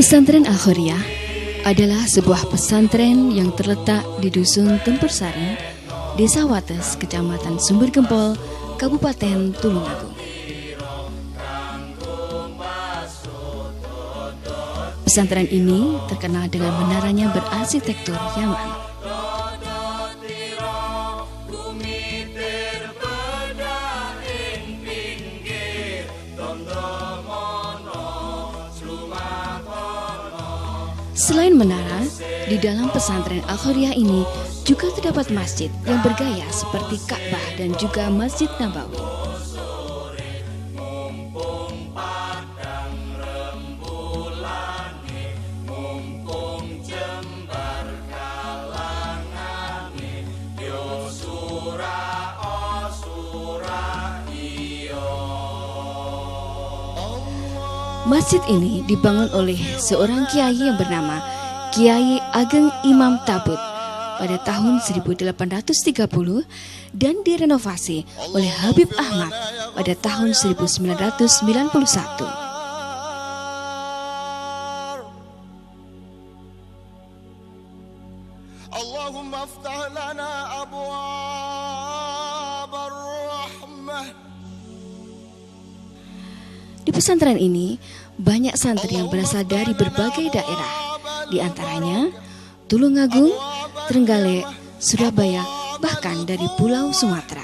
Pesantren Al-Khoiriyah adalah sebuah pesantren yang terletak di Dusun Tempursari, Desa Wates, Kecamatan Sumbergempol, Kabupaten Tulungagung. Pesantren ini terkenal dengan menaranya berarsitektur Yaman. Selain menara, di dalam pesantren Al-Khoiriyah ini juga terdapat masjid yang bergaya seperti Ka'bah dan juga Masjid Nabawi. Masjid ini dibangun oleh seorang kiai yang bernama Kiai Ageng Imam Tabut pada tahun 1830 dan direnovasi oleh Habib Ahmad pada tahun 1991. Allahumma aftah lana abwaab ar-rahmah. Di pesantren ini, banyak santri yang berasal dari berbagai daerah, di antaranya Tulungagung, Trenggalek, Surabaya, bahkan dari Pulau Sumatera.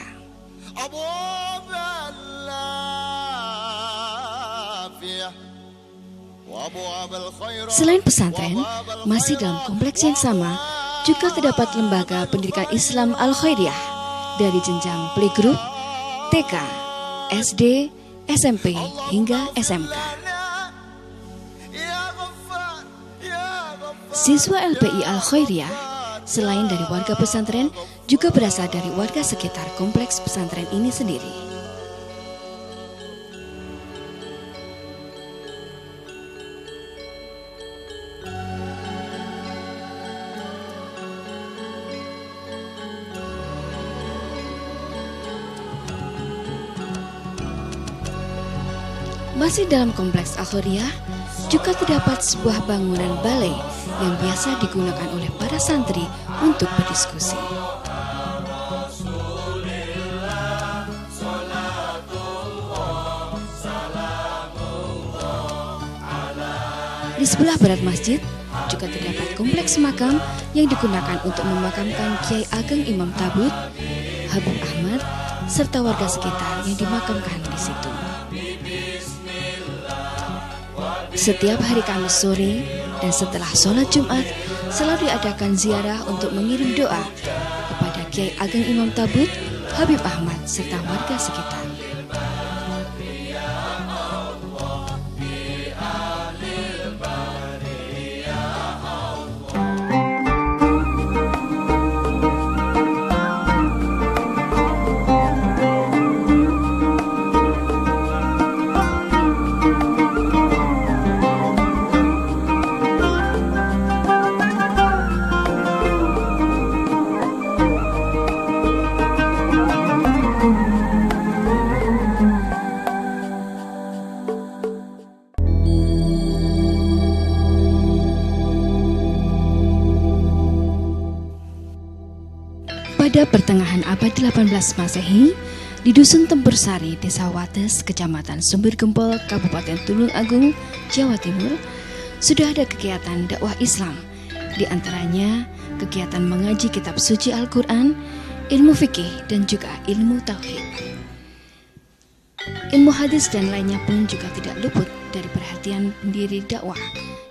Selain pesantren, masih dalam kompleks yang sama, juga terdapat lembaga pendidikan Islam Al-Khoiriyah dari jenjang playgroup, TK, SD, SMP hingga SMK. Siswa LPI Al-Khoiriyah selain dari warga pesantren juga berasal dari warga sekitar kompleks pesantren ini sendiri. Masih dalam kompleks Al-Khoiriyah juga terdapat sebuah bangunan balai yang biasa digunakan oleh para santri untuk berdiskusi. Di sebelah barat masjid juga terdapat kompleks makam yang digunakan untuk memakamkan Kiai Ageng Imam Tabut, Habib Ahmad, serta warga sekitar yang dimakamkan di situ. Setiap hari Kamis sore dan setelah sholat Jumat selalu diadakan ziarah untuk mengirim doa kepada Kiai Ageng Imam Tabut, Habib Ahmad, serta warga sekitar. Pada pertengahan abad 18 Masehi, di Dusun Tempursari, Desa Wates, Kecamatan Sumbergempol, Kabupaten Tulungagung, Jawa Timur, sudah ada kegiatan dakwah Islam, di antaranya kegiatan mengaji kitab suci Al-Quran, ilmu fikih, dan juga ilmu tauhid. Ilmu hadis dan lainnya pun juga tidak luput dari perhatian pendiri dakwah,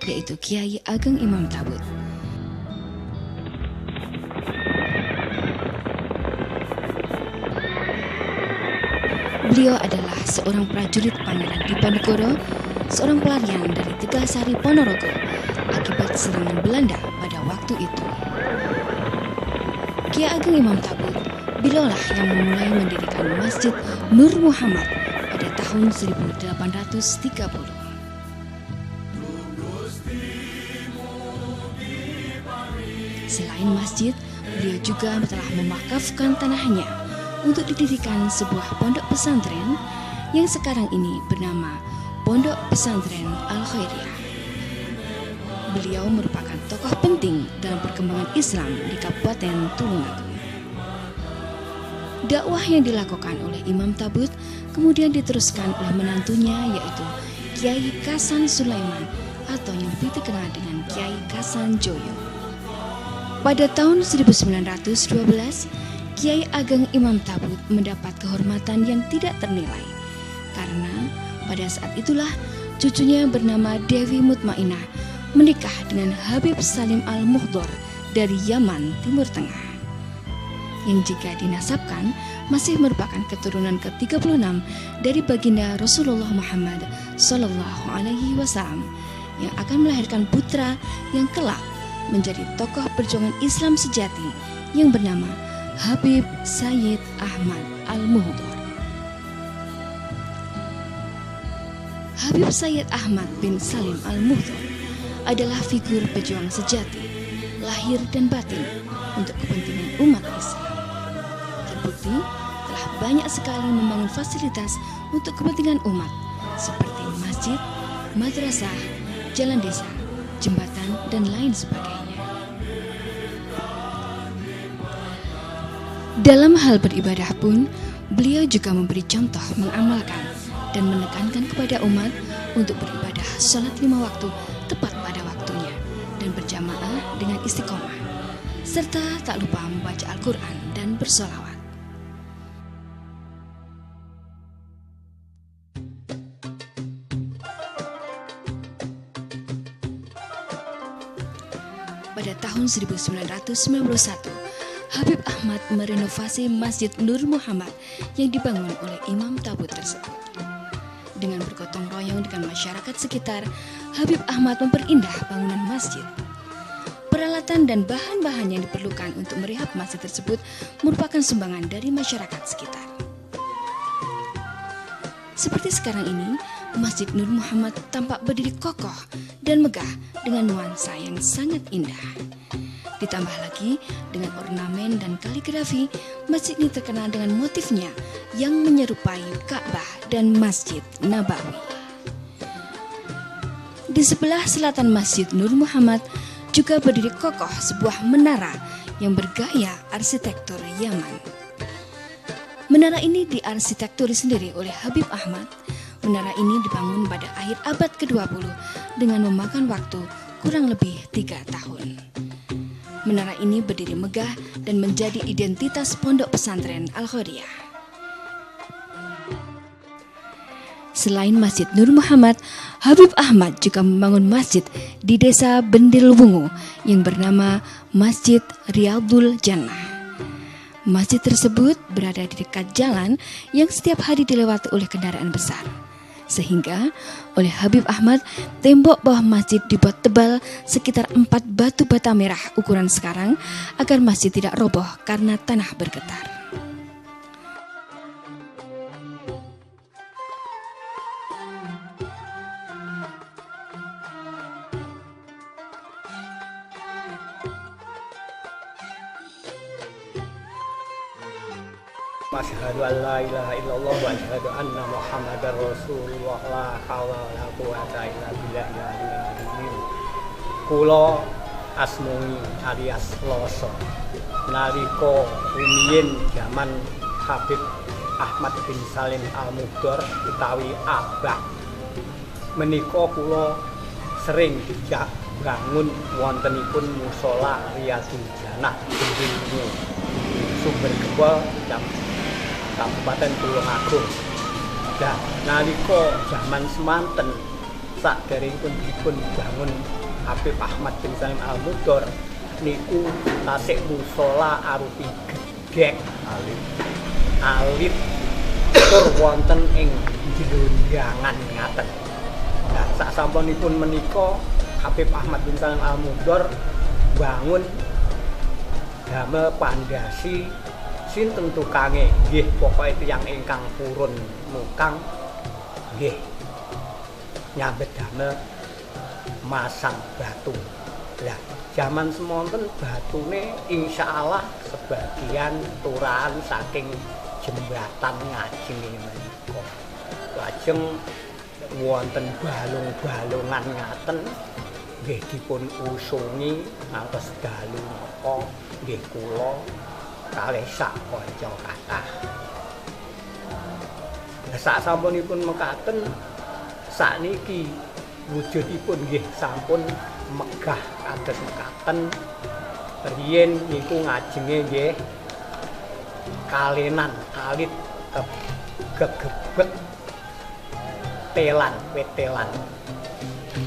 yaitu Kiai Ageng Imam Tabut. Beliau adalah seorang prajurit Pangeran Diponegoro, seorang pelarian dari Tegalsari, Ponorogo akibat serangan Belanda pada waktu itu. Kiai Ageng Imam Tabut, beliaulah yang memulai mendirikan Masjid Nur Muhammad pada tahun 1830. Selain masjid, beliau juga telah memakafkan tanahnya untuk didirikan sebuah pondok pesantren yang sekarang ini bernama Pondok Pesantren Al-Khoiriyah. Beliau merupakan tokoh penting dalam perkembangan Islam di Kabupaten Tulungagung. Dakwah yang dilakukan oleh Imam Tabut kemudian diteruskan oleh menantunya, yaitu Kiai Kasan Sulaiman atau yang lebih terkenal dengan Kiai Kasan Joyo. Pada tahun 1912, Kiai Ageng Imam Tabut mendapat kehormatan yang tidak ternilai karena pada saat itulah cucunya bernama Dewi Mutmainah menikah dengan Habib Salim Al-Muhdor dari Yaman, Timur Tengah, yang jika dinasabkan masih merupakan keturunan ke-36 dari baginda Rasulullah Muhammad Sallallahu Alaihi Wasallam yang akan melahirkan putra yang kelak menjadi tokoh perjuangan Islam sejati yang bernama Habib Sayyid Ahmad Al-Muhdor. Habib Sayyid Ahmad bin Salim Al-Muhdor adalah figur pejuang sejati, lahir dan batin untuk kepentingan umat Islam. Terbukti telah banyak sekali membangun fasilitas untuk kepentingan umat seperti masjid, madrasah, jalan desa, jembatan, dan lain sebagainya. Dalam hal beribadah pun, beliau juga memberi contoh mengamalkan dan menekankan kepada umat untuk beribadah sholat 5 waktu tepat pada waktunya dan berjamaah dengan istiqomah, serta tak lupa membaca Al-Quran dan bersolawat. Pada tahun 1991, Habib Ahmad merenovasi Masjid Nur Muhammad yang dibangun oleh Imam Tabut tersebut. Dengan bergotong royong dengan masyarakat sekitar, Habib Ahmad memperindah bangunan masjid. Peralatan dan bahan-bahan yang diperlukan untuk merehab masjid tersebut merupakan sumbangan dari masyarakat sekitar. Seperti sekarang ini, Masjid Nur Muhammad tampak berdiri kokoh dan megah dengan nuansa yang sangat indah. Ditambah lagi dengan ornamen dan kaligrafi, masjid ini terkenal dengan motifnya yang menyerupai Ka'bah dan Masjid Nabawi. Di sebelah selatan Masjid Nur Muhammad juga berdiri kokoh sebuah menara yang bergaya arsitektur Yaman. Menara ini diarsitekturi sendiri oleh Habib Ahmad. Menara ini dibangun pada akhir abad ke-20 dengan memakan waktu kurang lebih 3 tahun. Menara ini berdiri megah dan menjadi identitas pondok pesantren Al-Khoiriyah. Selain Masjid Nur Muhammad, Habib Ahmad juga membangun masjid di desa Bendilwungu yang bernama Masjid Riyadul Jannah. Masjid tersebut berada di dekat jalan yang setiap hari dilewati oleh kendaraan besar. Sehingga oleh Habib Ahmad, tembok bawah masjid dibuat tebal sekitar 4 batu bata merah ukuran sekarang agar masjid tidak roboh karena tanah bergetar. Asyhadu an la ilaha illallah wa asyhadu anna Muhammadar Rasulullah la haula wa la quwwata illa billah. Kula asmuni alias Loso. Nalika rumiyin jaman Habib Ahmad bin Salim Al-Muhdor utawi Abah menika kula sering dijak bangun wontenipun musala Riyadul Jannah Bendilwungu Sumber Gempol Kabupaten Tulungagung. Nah, nalika zaman semanten sakderengipun dipun bangun Habib Ahmad bin Salim Al-Muhdor niku tasik musala arupi gedhek alit tur wonten ing glondhangan ngaten. Nah, sasampunipun menika Habib Ahmad bin Salim Al-Muhdor bangun damel pandasi sinten tukange nggih pokoke tiyang ingkang purun mukang nggih nyambet damel masang batu. Lah jaman semonten batune insyaallah sebagian turahan saking jembatan ngajeng menika. Lajeng wonten balung-balungan ngaten nggih dipun usungi ngantos dalu napa nggih kula kalih sak kanca kathah. Sak sampunipun mekaten sakniki wujudipun nggih sampun megah kados mekaten. Riyen niku ngajenge nggih kalenan alit gegebek telan wit telan.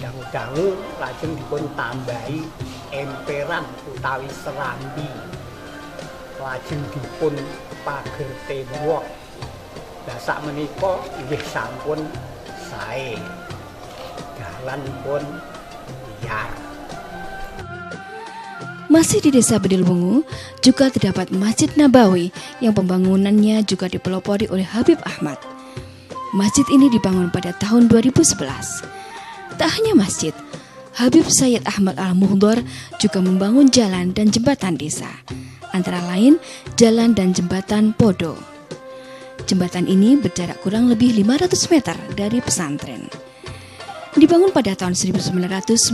Dangu-dangu lajeng dipun tambahi emperan utawi serambi. Lajeng dipun pager tembok. Lah sakmenika nggih sampun sae. Dalan pun liar. Masih di Desa Bedilbungu juga terdapat Masjid Nabawi yang pembangunannya juga dipelopori oleh Habib Ahmad. Masjid ini dibangun pada tahun 2011. Tak hanya masjid, Habib Sayyid Ahmad Al-Muhdhar juga membangun jalan dan jembatan desa, antara lain jalan dan jembatan Podo. Jembatan ini berjarak kurang lebih 500 meter dari pesantren. Dibangun pada tahun 1996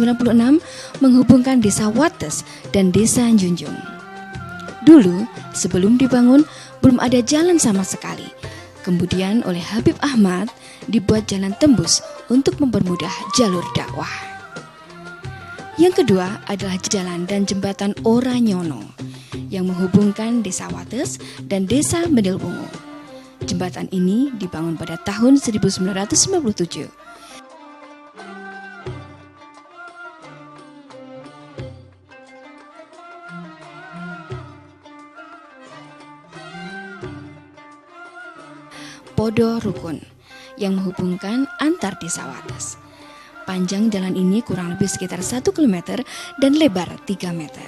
menghubungkan Desa Wates dan Desa Junjung. Dulu, sebelum dibangun, belum ada jalan sama sekali. Kemudian oleh Habib Ahmad dibuat jalan tembus untuk mempermudah jalur dakwah. Yang kedua adalah jalan dan jembatan Oranyono yang menghubungkan Desa Wates dan Desa Bedilbungu. Jembatan ini dibangun pada tahun 1997. Podo Rukun yang menghubungkan antar desa Wates. Panjang jalan ini kurang lebih sekitar 1 km dan lebar 3 meter.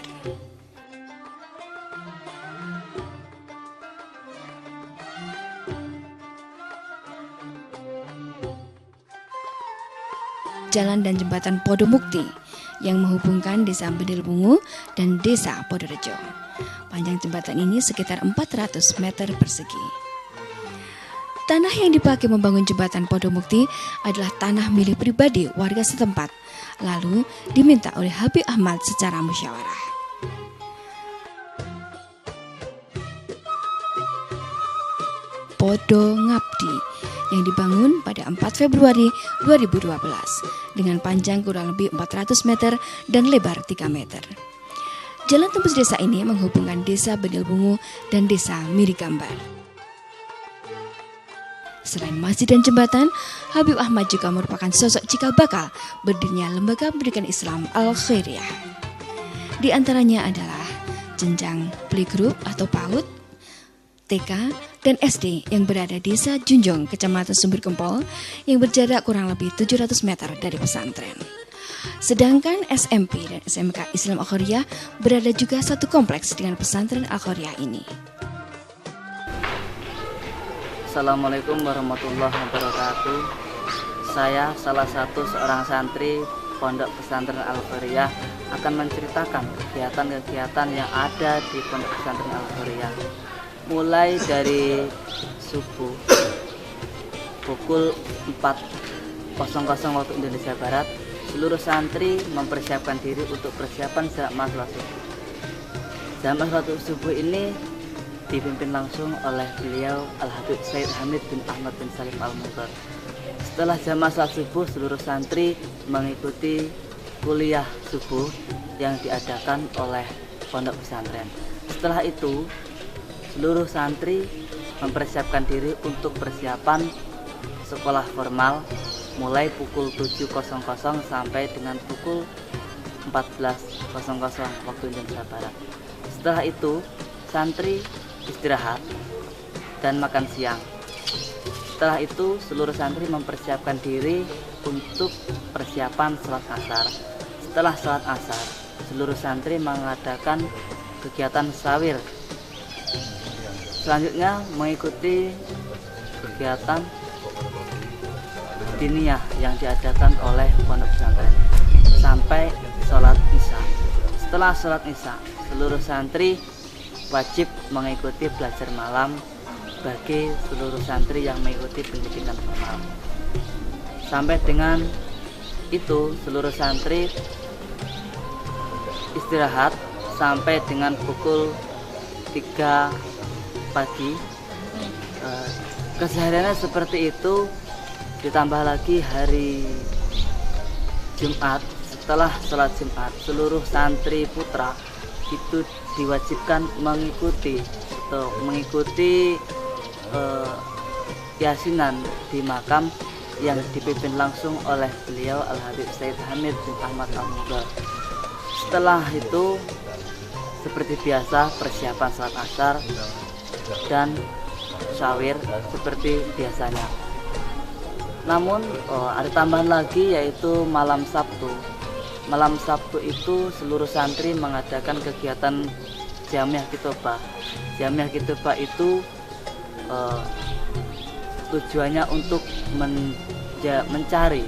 Jalan dan jembatan Podo Mukti yang menghubungkan Desa Bedilbungu dan Desa Podorejo. Panjang jembatan ini sekitar 400 meter persegi. Tanah yang dipakai membangun jembatan Podo Mukti adalah tanah milik pribadi warga setempat, lalu diminta oleh Habib Ahmad secara musyawarah. Podo Ngabdi yang dibangun pada 4 Februari 2012 dengan panjang kurang lebih 400 meter dan lebar 3 meter. Jalan tembus desa ini menghubungkan Desa Bedilbungu dan Desa Mirigambar. Selain masjid dan jembatan, Habib Ahmad juga merupakan sosok cikal bakal berdirinya Lembaga Pendidikan Islam Al-Khairiyah. Di antaranya adalah jenjang playgroup atau PAUD, TK, dan SD yang berada di Desa Junjung, Kecamatan Sumbergempol yang berjarak kurang lebih 700 meter dari pesantren. Sedangkan SMP dan SMK Islam Al-Khairiyah berada juga satu kompleks dengan pesantren Al-Khairiyah ini. Assalamualaikum warahmatullahi wabarakatuh. Saya salah satu seorang santri Pondok Pesantren Al-Khairiyah akan menceritakan kegiatan-kegiatan yang ada di Pondok Pesantren Al-Khairiyah. Mulai dari subuh pukul 4.00 waktu Indonesia Barat, seluruh santri mempersiapkan diri untuk persiapan jamaah sholat subuh. Jamaah sholat subuh ini dipimpin langsung oleh beliau Al-Habib Sayyid Hamid bin Ahmad bin Salim Al-Muhdhar. Setelah jamaah salat subuh, seluruh santri mengikuti kuliah subuh yang diadakan oleh pondok pesantren. Setelah itu, seluruh santri mempersiapkan diri untuk persiapan sekolah formal mulai pukul 7.00 sampai dengan pukul 14.00 waktu Indonesia Barat. Setelah itu, santri istirahat dan makan siang. Setelah itu seluruh santri mempersiapkan diri untuk persiapan sholat asar. Setelah sholat asar, seluruh santri mengadakan kegiatan sawir. Selanjutnya mengikuti kegiatan diniyah yang diadakan oleh pondok pesantren sampai sholat isya. Setelah sholat isya, seluruh santri wajib mengikuti belajar malam bagi seluruh santri yang mengikuti pendidikan formal. Sampai dengan itu, seluruh santri istirahat sampai dengan pukul 3 pagi. Kesehariannya seperti itu, ditambah lagi hari Jumat. Setelah sholat Jumat, seluruh santri putra itu diwajibkan mengikuti yasinan di makam yang dipimpin langsung oleh beliau Al-Habib Sayyid Hamid bin Ahmad Al-Mughal. Setelah itu seperti biasa persiapan sholat asar dan syawir seperti biasanya. Namun ada tambahan lagi, yaitu malam Sabtu. Malam Sabtu itu seluruh santri mengadakan kegiatan Jamiah Kitobah. Jamiah Kitobah itu tujuannya untuk mencari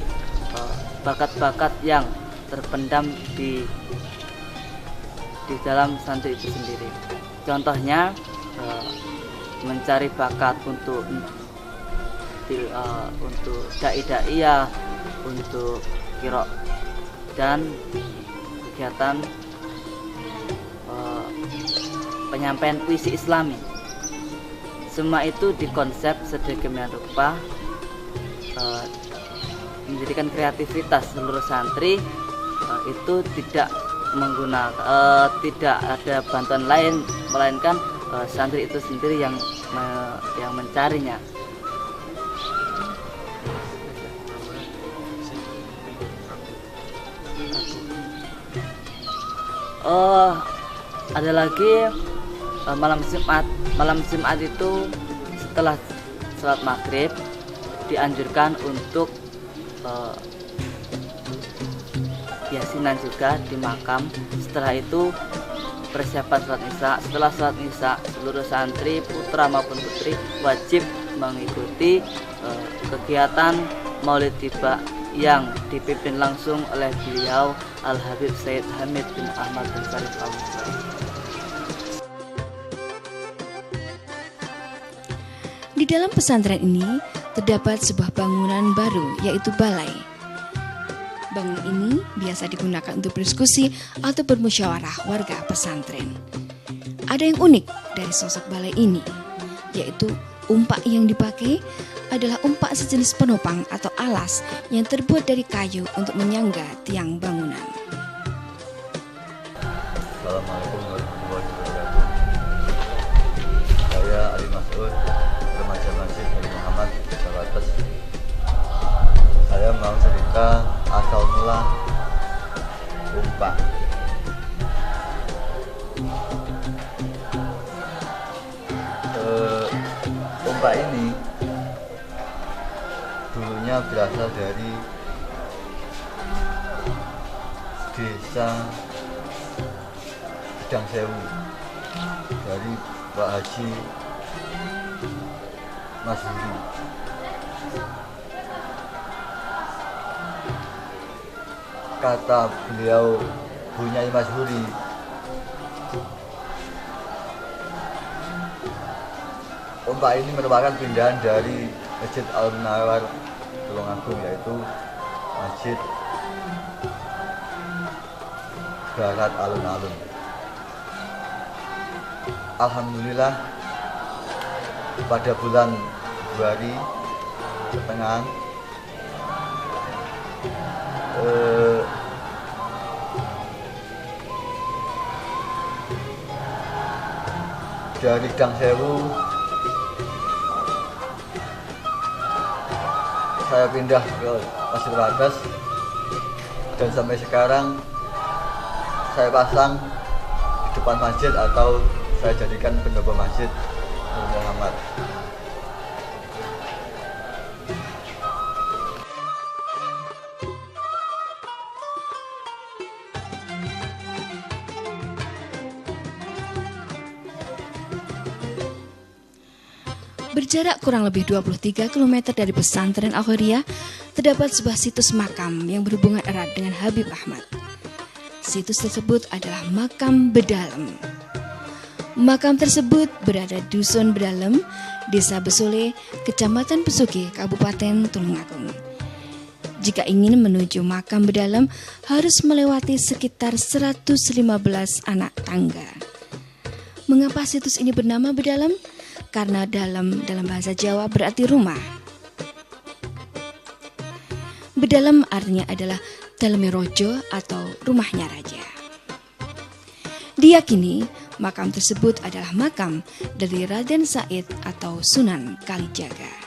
bakat-bakat yang terpendam di dalam santri itu sendiri. Contohnya mencari bakat untuk dai-daiyah, untuk qiraah dan kegiatan penyampaian puisi Islami. Semua itu dikonsep sedemikian rupa menjadikan kreativitas seluruh santri itu tidak ada bantuan lain, melainkan santri itu sendiri yang mencarinya. Ada lagi malam Jumat. Malam Jumat itu setelah sholat maghrib dianjurkan untuk yasinan juga di makam. Setelah itu persiapan sholat isya. Setelah sholat isya, seluruh santri putra maupun putri wajib mengikuti kegiatan Maulid Tiba yang dipimpin langsung oleh beliau Al-Habib Sayyid Hamid bin Ahmad bin Sharif Al-Mughal. Di dalam pesantren ini terdapat sebuah bangunan baru, yaitu balai. Bangunan ini biasa digunakan untuk berdiskusi atau bermusyawarah warga pesantren. Ada yang unik dari sosok balai ini, yaitu umpak yang dipakai adalah umpak sejenis penopang atau alas yang terbuat dari kayu untuk menyangga tiang bangunan. Assalamualaikum warahmatullahi wabarakatuh. Saya Ali Mas'ud, remaja Masjid Nabi Muhammad Jawates. Saya mau cerita asal mula umpak. Umpak ini dulunya berasal dari desa Gedang Sewu, dari Pak Haji Masyhuri. Kata beliau, Bunyai Masyhuri, umpak ini merupakan pindahan dari Masjid Al-Munawwar Tulungagung, yaitu Masjid Barat Alun-Alun. Alhamdulillah pada bulan Februari pertengahan dari Gedang Sewu saya pindah ke Masjid Wates, dan sampai sekarang saya pasang di depan masjid atau saya jadikan pendopo masjid Nur Muhammad. Berjarak kurang lebih 23 km dari pesantren Al-Khairiyah, terdapat sebuah situs makam yang berhubungan erat dengan Habib Ahmad. Situs tersebut adalah Makam Bedalem. Makam tersebut berada di Dusun Bedalem, Desa Besole, Kecamatan Pesugi, Kabupaten Tulungagung. Jika ingin menuju makam Bedalam harus melewati sekitar 115 anak tangga. Mengapa situs ini bernama Bedalam? Karena dalam bahasa Jawa berarti rumah. Bedalam artinya adalah Daleme Rojo atau rumahnya raja. Diyakini makam tersebut adalah makam dari Raden Said atau Sunan Kalijaga.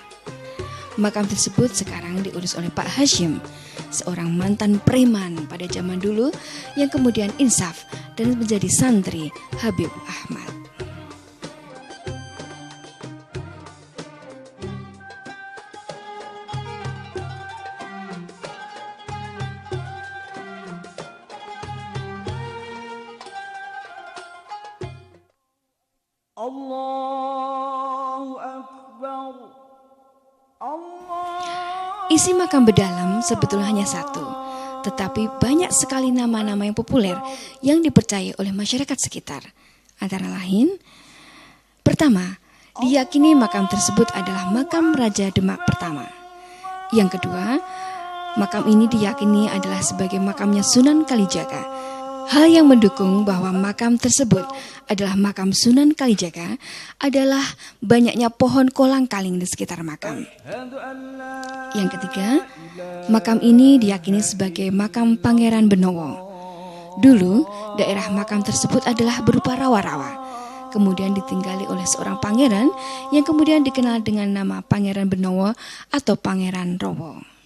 Makam tersebut sekarang diurus oleh Pak Hashim, seorang mantan preman pada zaman dulu yang kemudian insaf dan menjadi santri Habib Ahmad. Allahu Akbar. Isi makam Bedalam sebetulnya hanya satu, tetapi banyak sekali nama-nama yang populer yang dipercaya oleh masyarakat sekitar. Antara lain, pertama, diyakini makam tersebut adalah makam Raja Demak pertama. Yang kedua, makam ini diyakini adalah sebagai makamnya Sunan Kalijaga. Hal yang mendukung bahwa makam tersebut adalah makam Sunan Kalijaga adalah banyaknya pohon kolang-kaling di sekitar makam. Yang ketiga, makam ini diyakini sebagai makam Pangeran Benowo. Dulu, daerah makam tersebut adalah berupa rawa-rawa. Kemudian ditinggali oleh seorang pangeran yang kemudian dikenal dengan nama Pangeran Benowo atau Pangeran Rowo.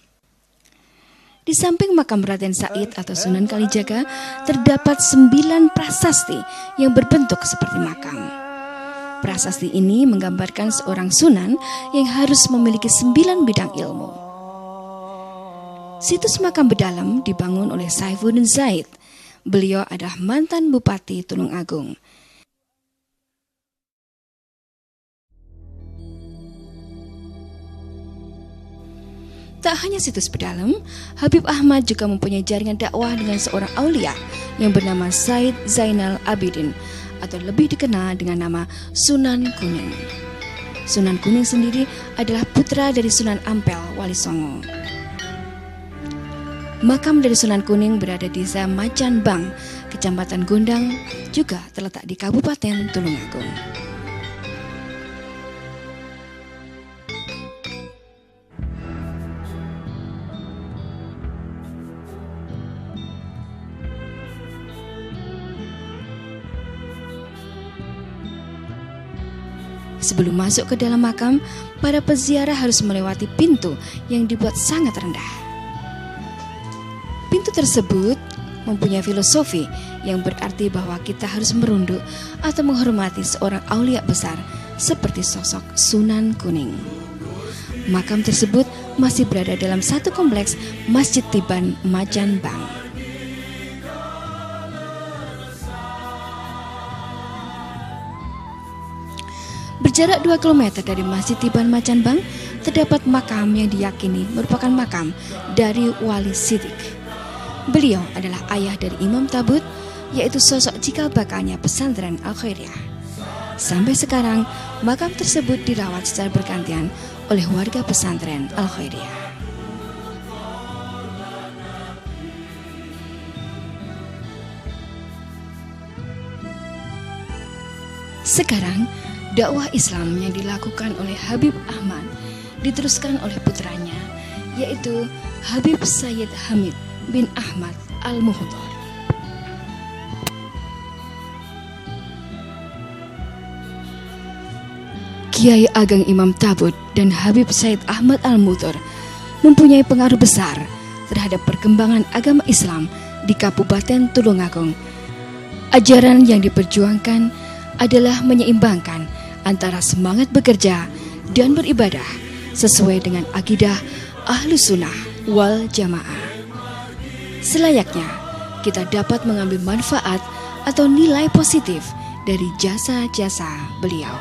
Di samping makam Raden Said atau Sunan Kalijaga, terdapat 9 prasasti yang berbentuk seperti makam. Prasasti ini menggambarkan seorang sunan yang harus memiliki 9 bidang ilmu. Situs makam Bedalam dibangun oleh Saifuddin Zaid. Beliau adalah mantan Bupati Tulungagung. Tak hanya situs Bedalam, Habib Ahmad juga mempunyai jaringan dakwah dengan seorang aulia yang bernama Said Zainal Abidin atau lebih dikenal dengan nama Sunan Kuning. Sunan Kuning sendiri adalah putra dari Sunan Ampel, Wali Songo. Makam dari Sunan Kuning berada di Desa Macan Bang, Kecamatan Gondang, juga terletak di Kabupaten Tulungagung. Sebelum masuk ke dalam makam, para peziarah harus melewati pintu yang dibuat sangat rendah. Pintu tersebut mempunyai filosofi yang berarti bahwa kita harus merunduk atau menghormati seorang aulia besar seperti sosok Sunan Kuning. Makam tersebut masih berada dalam satu kompleks Masjid Tiban Macan Bang. Berjarak 2 km dari Masjid Tiban Macan Bang, terdapat makam yang diyakini merupakan makam dari Wali Sidik. Beliau adalah ayah dari Imam Tabut, yaitu sosok cikal bakalnya pesantren Al-Khairiyah. Sampai sekarang, makam tersebut dirawat secara bergantian oleh warga pesantren Al-Khairiyah. Sekarang, dakwah Islam yang dilakukan oleh Habib Ahmad diteruskan oleh putranya, yaitu Habib Sayyid Hamid bin Ahmad Al-Muhdar. Kiai Ageng Imam Tabut dan Habib Sayyid Ahmad Al-Muhdar mempunyai pengaruh besar terhadap perkembangan agama Islam di Kabupaten Tulungagung. Ajaran yang diperjuangkan adalah menyeimbangkan antara semangat bekerja dan beribadah sesuai dengan akidah Ahlus Sunnah wal Jamaah. Selayaknya kita dapat mengambil manfaat atau nilai positif dari jasa-jasa beliau.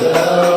Selam